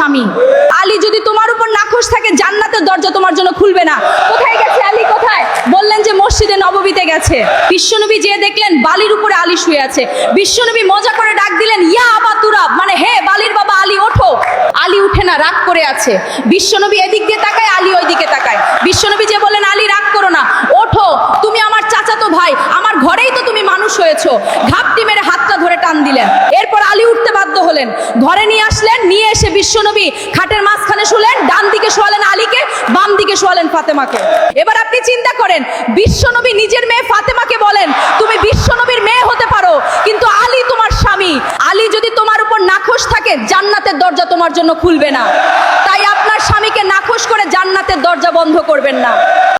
স্বামী। আলী যদি তোমার উপর নাখোশ থাকে, জান্নাতের দরজা তোমার জন্য খুলবে না। কোথায় গেছে আলী? কোথায়? বললেন যে মসজিদে নববীতে গেছে। বিশ্বনবী যে দেখলেন বালির উপরে আলী শুয়ে আছে। বিশ্বনবী মজা করে ডাক দিলেন, ইয়া আবা তুরাব, মানে হে বালির বাবা আলী, ওঠো। আলী উঠে না, রাগ করে আছে। বিশ্বনবী এদিক দিয়ে তাকায়, আলী ওই দিকে তাকায়। বিশ্বনবী যে বলেন, আলী রাগ করো না, ওঠো, তুমি আমার চাচাতো ভাই, আমার ঘরেই তো তুমি মানুষ হয়েছো। ঘাপটি মেরে হাতটা ধরে টান দিলেন। এরপর আলী উঠতে বাধ্য হলেন, ঘরে নিয়ে আসলেন। নিয়ে এসে বিশ্বনবী খাটের মাঝখানে শুলেন, ডান দিকে শোয়ালেন আলীকে, বাম দিকে শোয়ালেন ফাতেমাকে। এবার আপনি চিন্তা করেন, বিশ্বনবী নিজের মেয়ে ফাতেমাকে বলেন, তুমি বিশ্বনবীর মেয়ে হতে পারো, কিন্তু আলী তোমার স্বামী। আলী যদি তোমার উপর নাখোশ থাকে, জান্নাতের দরজা তোমার জন্য খুলবে না। তাই আপনার স্বামীকে নাখোশ করে জান্নাতের দরজা বন্ধ করবেন না।